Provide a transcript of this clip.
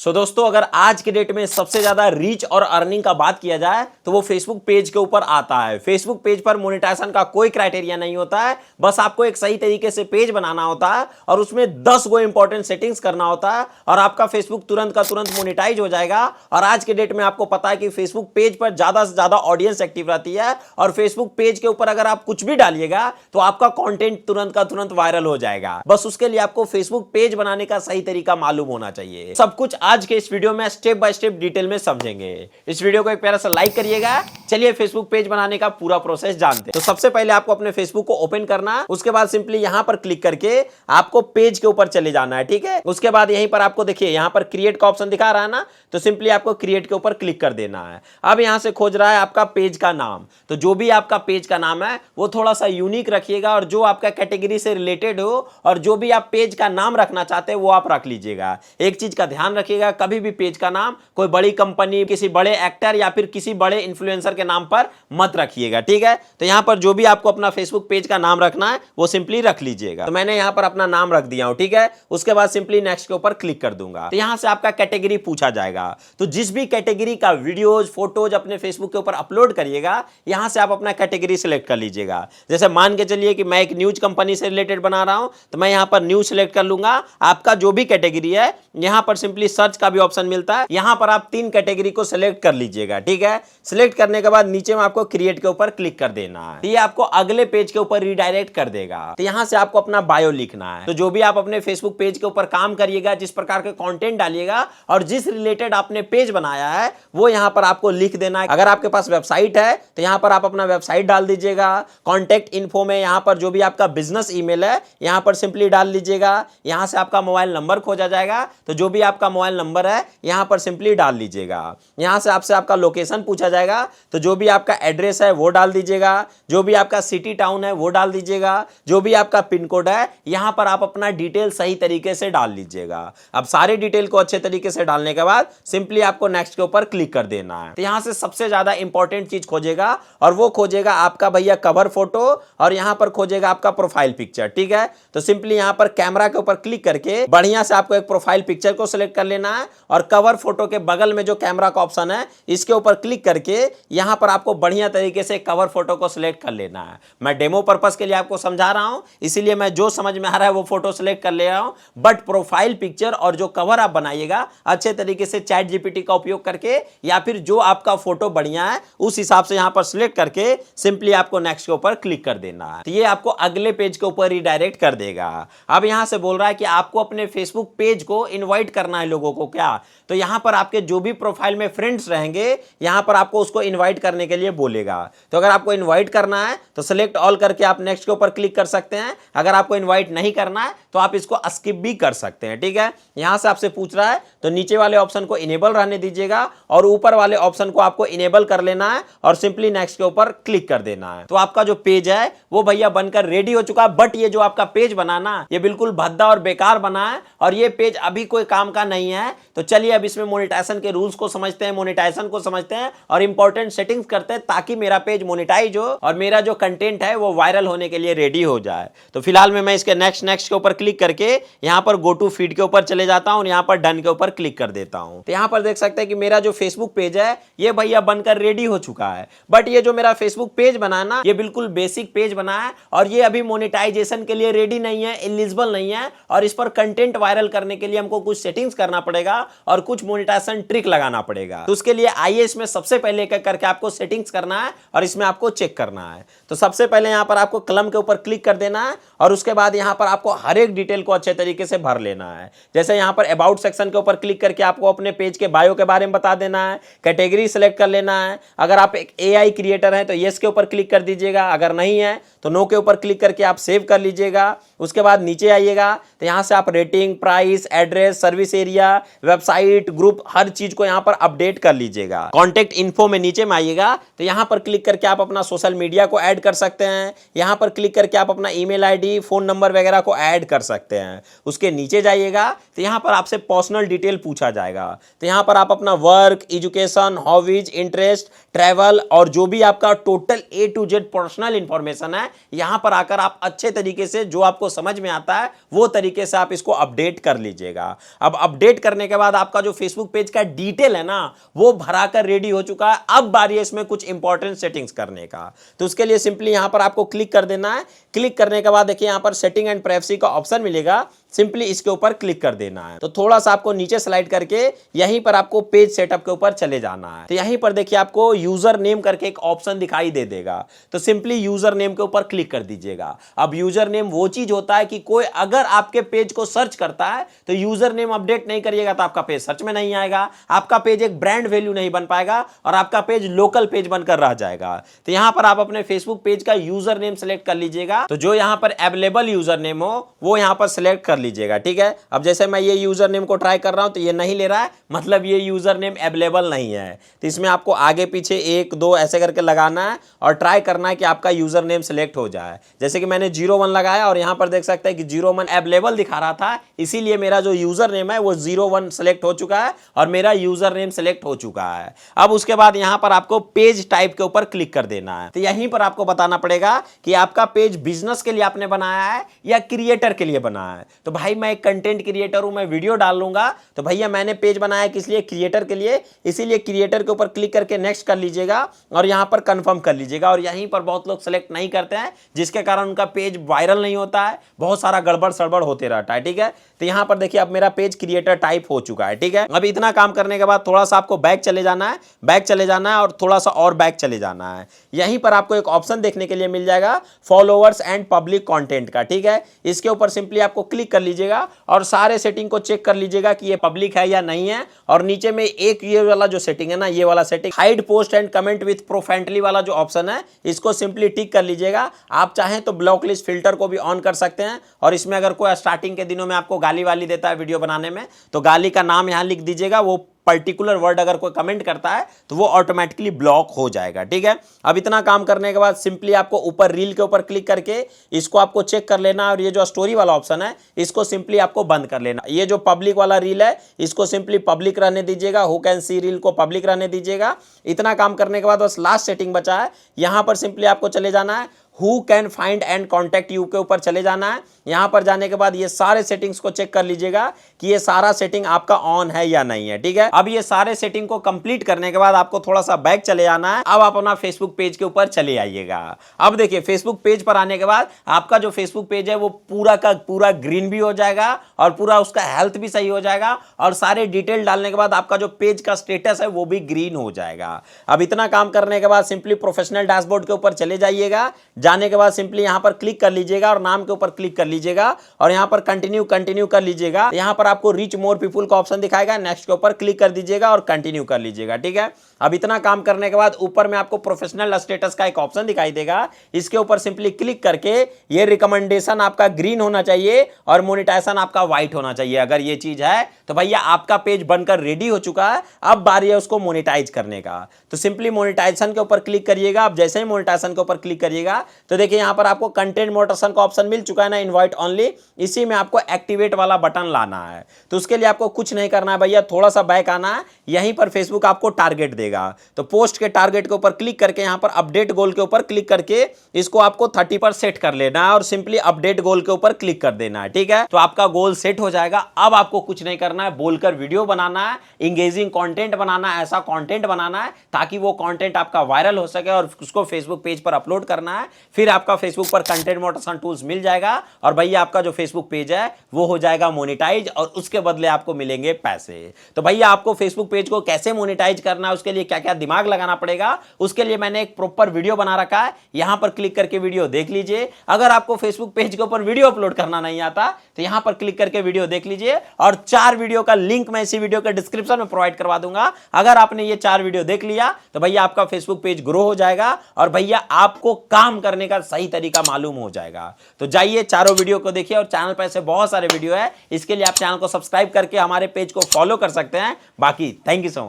दोस्तों अगर आज के डेट में सबसे ज्यादा रीच और अर्निंग का बात किया जाए तो वो फेसबुक पेज के ऊपर आता है। फेसबुक पेज पर मोनेटाइजेशन का कोई क्राइटेरिया नहीं होता है, बस आपको एक सही तरीके से पेज बनाना होता है और उसमें 10 गो इंपॉर्टेंट सेटिंग्स करना होता है और आपका फेसबुक तुरंत का तुरंत मोनेटाइज हो जाएगा। और आज के डेट में आपको पता है कि फेसबुक पेज पर ज्यादा से ज्यादा ऑडियंस एक्टिव रहती है और फेसबुक पेज के ऊपर अगर आप कुछ भी डालिएगा तो आपका कंटेंट तुरंत का तुरंत वायरल हो जाएगा। बस उसके लिए आपको फेसबुक पेज बनाने का सही तरीका मालूम होना चाहिए। सब कुछ आज के इस वीडियो में स्टेप बाय स्टेप डिटेल में समझेंगे। इस वीडियो को एक प्यारा सा लाइक करिएगा। चलिए फेसबुक पेज बनाने का पूरा प्रोसेस जानते हैं। तो सबसे पहले आपको अपने फेसबुक को ओपन करना, उसके बाद सिंपली यहां पर क्लिक करके आपको पेज के ऊपर चले जाना है, ठीक है। उसके बाद यहीं पर आपको देखिए यहां पर क्रिएट का ऑप्शन दिखा रहा है ना, तो सिंपली आपको क्रिएट के ऊपर क्लिक कर देना है। अब यहां से खोज रहा है आपका पेज का नाम, तो जो भी आपका पेज का नाम है वो थोड़ा सा यूनिक रखिएगा और जो आपका कैटेगरी से रिलेटेड हो और जो भी आप पेज का नाम रखना चाहते हैं वो आप रख लीजिएगा। एक चीज का ध्यान रखिएगा, कभी भी पेज का नाम कोई बड़ी कंपनी, किसी बड़े एक्टर या फिर किसी बड़े इन्फ्लुएंसर के नाम पर मत रखिएगा, ठीक है। तो यहां पर जो भी आपको अपना फेसबुक पेज का नाम रखना है वो सिंपली रख लीजिएगा। तो मैंने यहां पर अपना नाम रख दिया हूं, ठीक है। उसके बाद सिंपली नेक्स्ट के ऊपर क्लिक कर दूंगा। तो यहां से आपका कैटेगरी पूछा जाएगा, तो जिस भी कैटेगरी का वीडियोज फोटोज अपने फेसबुक के ऊपर अपलोड करिएगा यहां से आप अपना कैटेगरी सिलेक्ट कर लीजिएगा। जैसे मान के चलिए कि मैं एक न्यूज कंपनी से रिलेटेड बना रहा हूं तो मैं यहां पर न्यूज सिलेक्ट कर लूंगा। आपका जो भी कैटेगरी है यहां पर सिंपली सर्च का भी ऑप्शन मिलता है, यहां पर आप 3 कैटेगरी को सिलेक्ट कर लीजिएगा, ठीक है। सिलेक्ट करने के बाद नीचे में आपको क्रिएट के ऊपर क्लिक कर देना है। ये आपको अगले पेज के ऊपर रीडायरेक्ट कर देगा। तो यहां से आपको अपना बायो लिखना है। तो जो भी आप अपने फेसबुक पेज के ऊपर काम करिएगा, जिस प्रकार के कंटेंट डालिएगा और जिस रिलेटेड आपने पेज बनाया है वो यहां पर आपको लिख देना है। अगर आपके पास वेबसाइट है तो यहां पर आप अपना वेबसाइट डाल दीजिएगा। कॉन्टैक्ट इन्फो में यहां पर जो भी आपका बिजनेस ईमेल है यहां पर सिंपली डाल लीजिएगा। यहां से आपका मोबाइल नंबर खोजा जाएगा, तो जो भी आपका मोबाइल नंबर है यहां पर सिंपली डाल लीजिएगा। यहां से आपसे आपका लोकेशन पूछा जाएगा, तो जो भी आपका एड्रेस है वो डाल दीजिएगा। जो भी आपका सिटी टाउन है वो डाल दीजिएगा। जो भी आपका पिन कोड है यहां पर आप अपना डिटेल सही तरीके से डाल लीजिएगा। अब सारे डिटेल को अच्छे तरीके से डालने के बाद सिंपली आपको नेक्स्ट के ऊपर क्लिक कर देना है। तो यहां से सबसे ज्यादा इंपॉर्टेंट चीज खोजेगा और वो खोजेगा आपका भैया कवर फोटो और यहां पर खोजेगा आपका प्रोफाइल पिक्चर, ठीक है। तो सिंपली यहां पर कैमरा के ऊपर क्लिक करके बढ़िया से आपको एक प्रोफाइल पिक्चर को सिलेक्ट कर लेना है और कवर फोटो के बगल में जो कैमरा का ऑप्शन है इसके ऊपर क्लिक करके यहां पर आपको बढ़िया तरीके से कवर फोटो को सिलेक्ट कर लेना है। मैं डेमो पर्पस के लिए आपको समझा रहा हूं, इसीलिए मैं जो समझ में आ रहा है वो फोटो सिलेक्ट कर ले रहा हूं। बट प्रोफाइल पिक्चर और जो कवर आप बनाइएगा अच्छे तरीके से चैट जीपीटी का उपयोग करके या फिर जो आपका फोटो बढ़िया है उस हिसाब से यहां पर सिलेक्ट करके सिंपली आपको नेक्स्ट के ऊपर क्लिक कर देना है। तो ये आपको अगले पेज के ऊपर रिडायरेक्ट कर देगा। अब यहां से बोल रहा है कि आपको अपने फेसबुक पेज को इनवाइट करना है लोगों को, क्या? तो यहां पर आपके जो भी प्रोफाइल में फ्रेंड्स रहेंगे यहां पर आपको उसको इनवाइट करने के लिए बोलेगा। तो अगर आपको इनवाइट करना है तो सिलेक्ट ऑल करके आप नेक्स्ट के ऊपर क्लिक कर सकते हैं। अगर आपको इनवाइट नहीं करना है तो आप इसको स्किप भी कर सकते हैं, ठीक है। यहां से आपसे पूछ रहा है तो नीचे वाले ऑप्शन को इनेबल रहने दीजिएगा और ऊपर वाले ऑप्शन को आपको इनेबल कर लेना है और सिंपली नेक्स्ट के ऊपर क्लिक कर देना है। तो आपका जो पेज है वो भैया बनकर रेडी हो चुका है। बट ये जो आपका पेज बनाना ये बिल्कुल भद्दा और बेकार बना है और ये पेज अभी कोई काम का नहीं है। तो चलिए अब इसमें मोनेटाइजेशन के रूल्स को समझते हैं, मोनेटाइजेशन को समझते हैं और इंपॉर्टेंट सेटिंग्स करते हैं ताकि मेरा पेज मोनेटाइज हो और मेरा जो कंटेंट है वो वायरल होने के लिए रेडी हो जाए। तो फिलहाल मैं इसके नेक्स्ट के ऊपर क्लिक करके यहां पर गो टू फीड के ऊपर चले जाता हूं और यहां पर डन के ऊपर क्लिक कर देता हूं। तो यहां पर देख सकते हैं कि मेरा जो फेसबुक पेज है ये भैया बनकर रेडी हो चुका है। बट ये जो मेरा फेसबुक पेज बना ना ये बिल्कुल बेसिक पेज बना है और ये अभी मोनेटाइजेशन के लिए रेडी नहीं है, एलिजिबल नहीं है और इस पर कंटेंट वायरल करने के लिए हमको कुछ सेटिंग्स करना पड़ेगा और कुछ मोनेटाइजेशन ट्रिक लगाना पड़ेगा। तो उसके लिए आइए इसमें सबसे पहले एक करके आपको सेटिंग्स करना है और इसमें आपको चेक करना है। तो सबसे पहले यहां पर आपको कलम के ऊपर क्लिक कर देना है और उसके बाद यहां पर आपको हर एक डिटेल को अच्छे तरीके से भर लेना है। जैसे यहां पर अबाउट सेक्शन के ऊपर क्लिक करके आपको अपने पेज के बायो के बारे में बता देना है, कैटेगरी सिलेक्ट कर लेना है। अगर आप एक एआई क्रिएटर हैं तो यस के ऊपर क्लिक कर दीजिएगा, अगर नहीं है तो नो के ऊपर क्लिक करके आप सेव कर लीजिएगा। उसके बाद नीचे आइएगा तो यहां से आप rating, price, address, service area, website, group हर चीज को यहां पर अपडेट कर लीजिएगा। कॉन्टैक्ट इन्फो में नीचे में आइएगा तो यहां पर क्लिक करके आप अपना सोशल मीडिया को ऐड कर सकते हैं। यहां पर क्लिक करके आप अपना ईमेल आईडी, फोन नंबर वगैरह को ऐड कर सकते हैं। उसके नीचे जाइएगा तो यहां पर आपसे पर्सनल डिटेल पूछा जाएगा। तो यहां पर आप अपना work, education, hobbies, interest, travel और जो भी आपका total A to Z personal information है यहां पर आकर आप अच्छे तरीके से जो आपको समझ में आता है वो तरीके से आप इसको अपडेट कर लीजिएगा। अब अपडेट करने के बाद आपका जो फेसबुक पेज का डिटेल है ना वो भरा कर रेडी हो चुका है। अब बारी है इसमें कुछ इंपॉर्टेंट सेटिंग्स करने का। तो उसके लिए सिंपली यहां पर आपको क्लिक कर देना है। क्लिक करने के बाद देखिए यहां पर सेटिंग एंड प्राइवेसी का ऑप्शन मिलेगा, सिंपली इसके ऊपर क्लिक कर देना है। तो थोड़ा सा आपको नीचे स्लाइड करके यहीं पर आपको पेज सेटअप के ऊपर चले जाना है। तो यहीं पर देखिए आपको यूजर नेम करके एक ऑप्शन दिखाई दे देगा, तो सिंपली यूजर नेम के ऊपर क्लिक कर दीजिएगा। अब यूजर नेम वो चीज होता है कि कोई अगर आपके पेज को सर्च करता है तो यूजर नेम अपडेट नहीं करिएगा तो आपका पेज सर्च में नहीं आएगा, आपका पेज एक ब्रांड वैल्यू नहीं बन पाएगा और आपका पेज लोकल पेज बनकर रह जाएगा। तो यहां पर आप अपने फेसबुक पेज का यूजर नेम सेलेक्ट कर लीजिएगा। तो जो यहां पर अवेलेबल यूजर नेम हो वो यहां पर सिलेक्ट कर लीजिएगा, ठीक है। अब जैसे मैं ये यूजर नेम को ट्राई कर रहा हूं तो ये नहीं ले रहा है, मतलब ये यूजर नेम अवेलेबल नहीं है। तो इसमें आपको आगे पीछे 1 2 ऐसे करके लगाना है और ट्राई करना है कि आपका यूजर नेम सिलेक्ट हो जाए। जैसे कि मैंने 01 लगाया और यहां पर देख सकते हैं कि 01 अवेलेबल दिखा रहा था, इसीलिए मेरा जो यूजर नेम है वो 01 सेलेक्ट हो चुका है और मेरा यूजर नेम सेलेक्ट हो चुका है। अब उसके बाद यहां पर आपको पेज टाइप के ऊपर क्लिक कर देना है। तो यहीं पर आपको बताना पड़ेगा कि आपका पेज बिजनेस के लिए आपने बनाया है या क्रिएटर के लिए बनाया है। तो भाई मैं एक कंटेंट क्रिएटर हूं, मैं वीडियो डाल लूंगा, तो भैया मैंने पेज बनाया किस लिए, क्रिएटर के लिए, इसीलिए क्रिएटर के ऊपर क्लिक करके नेक्स्ट कर लीजिएगा और यहां पर कंफर्म कर लीजिएगा। और यहीं पर बहुत लोग सेलेक्ट नहीं करते हैं जिसके कारण उनका पेज वायरल नहीं होता है, बहुत सारा गड़बड़ सड़बड़ होते रहता है, ठीक है। तो यहां पर देखिए अब मेरा पेज क्रिएटर टाइप हो चुका है, ठीक है। अब इतना काम करने के बाद थोड़ा सा आपको बैक चले जाना है, बैक चले जाना है और थोड़ा सा और बैक चले जाना है। यहीं पर आपको एक ऑप्शन देखने के लिए मिल जाएगा फॉलोअर्स एंड पब्लिक कंटेंट का, ठीक है। इसके ऊपर सिंपली आपको क्लिक कर लीजिएगा और सारे सेटिंग को चेक कर लीजिएगा कि ये पब्लिक है या नहीं है। और नीचे में एक ये वाला जो सेटिंग है ना, ये वाला setting hide post and comment with प्रोफेंटली वाला जो ऑप्शन है इसको सिंपली टिक कर लीजिएगा। आप चाहें तो ब्लॉक लिस्ट फिल्टर को भी ऑन कर सकते हैं और इसमें अगर कोई स्टार्टिंग के दिनों में आपको गाली वाली देता है वीडियो बनाने में तो गाली का नाम यहां लिख दीजिएगा, वो पर्टिकुलर वर्ड अगर कोई कमेंट करता है तो वो ऑटोमेटिकली ब्लॉक हो जाएगा, ठीक है। अब इतना काम करने के बाद सिंपली आपको ऊपर रील के ऊपर क्लिक करके इसको आपको चेक कर लेना है और ये जो स्टोरी वाला ऑप्शन है इसको सिंपली आपको बंद कर लेना। ये जो पब्लिक वाला रील है इसको सिंपली पब्लिक रहने दीजिएगा, हु कैन सी रील को पब्लिक रहने दीजिएगा। इतना काम करने के बाद बस लास्ट सेटिंग बचा है, यहां पर सिंपली आपको चले जाना है who can find and contact you के ऊपर चले जाना है। यहां पर जाने के बाद ये सारे सेटिंग्स को चेक कर लीजिएगा कि ये सारा सेटिंग आपका ऑन है या नहीं है, ठीक है। अब ये सारे सेटिंग को कंप्लीट करने के बाद आपको थोड़ा सा बैक चले जाना है। अब आप अपना फेसबुक पेज के ऊपर चले आइएगा। अब देखिए फेसबुक पेज पर आने के बाद आपका जो फेसबुक पेज है वो पूरा का पूरा ग्रीन भी हो जाएगा और पूरा उसका हेल्थ भी सही हो जाएगा और सारे डिटेल डालने के बाद आपका जो पेज का स्टेटस है वो भी ग्रीन हो जाएगा। अब इतना काम करने के बाद सिंपली प्रोफेशनल डैशबोर्ड के ऊपर चले जाइएगा। जाने के बाद सिंपली यहां पर क्लिक कर लीजिएगा और नाम के ऊपर क्लिक कर लीजिएगा और यहां पर कंटिन्यू कर लीजिएगा। यहां पर आपको रीच मोर पीपल का ऑप्शन दिखाएगा, नेक्स्ट के ऊपर क्लिक कर दीजिएगा और कंटिन्यू कर लीजिएगा, ठीक है। अब इतना काम करने के बाद ऊपर में आपको प्रोफेशनल स्टेटस का एक ऑप्शन दिखाई देगा, इसके ऊपर सिंपली क्लिक करके ये रिकमेंडेशन आपका ग्रीन होना चाहिए और मोनेटाइजेशन आपका व्हाइट होना चाहिए। अगर ये चीज है तो भैया आपका पेज बनकर रेडी हो चुका है, अब बारी है उसको मोनेटाइज करने का। तो सिंपली मोनेटाइजेशन के ऊपर क्लिक करिएगा। अब जैसे ही मोनेटाइजेशन के ऊपर क्लिक करिएगा तो देखिए यहां पर आपको कंटेंट मोनेटाइजेशन का ऑप्शन मिल चुका है ना, इनवाइट ओनली, इसी में आपको एक्टिवेट वाला बटन लाना है। तो उसके लिए आपको कुछ नहीं करना है भैया, थोड़ा सा बैक आना है। यहीं पर फेसबुक आपको टारगेट देगा, तो पोस्ट के टारगेट के ऊपर क्लिक करके यहां पर अपडेट गोल के ऊपर क्लिक करके इसको आपको 30 पर सेट कर लेना है और सिंपली अपडेट गोल के ऊपर क्लिक कर देना है, ठीक है। तो आपका गोल सेट हो जाएगा। अब आपको कुछ नहीं करना है, बोलकर वीडियो बनाना है, इंगेजिंग कंटेंट बनाना है, ऐसा कंटेंट बनाना है ताकि वो कंटेंट आपका वायरल हो सके और उसको फेसबुक पेज पर अपलोड करना है। फिर आपका फेसबुक पर कंटेंट मोनेटाइजेशन टूल्स मिल जाएगा और भैया आपका जो फेसबुक पेज है वो हो जाएगा मोनेटाइज और उसके बदले आपको मिलेंगे पैसे। तो भैया आपको फेसबुक पेज को कैसे मोनेटाइज करना है, उसके लिए क्या क्या दिमाग लगाना पड़ेगा, उसके लिए मैंने एक प्रॉपर वीडियो बना रखा है, यहां पर क्लिक करके वीडियो देख लीजिए। अगर आपको फेसबुक पेज के ऊपर वीडियो अपलोड करना नहीं आता तो यहां पर क्लिक करके वीडियो देख लीजिए और 4 वीडियो का लिंक मैं इसी वीडियो के डिस्क्रिप्शन में प्रोवाइड करवा दूंगा। अगर आपने ये 4 वीडियो देख लिया तो भैया आपका फेसबुक पेज ग्रो हो जाएगा और भैया आपको काम करने का सही तरीका मालूम हो जाएगा। तो जाइए चारों वीडियो को देखिए और चैनल पर ऐसे बहुत सारे वीडियो है, इसके लिए आप चैनल को सब्सक्राइब करके हमारे पेज को फॉलो कर सकते हैं। बाकी थैंक यू सो मच।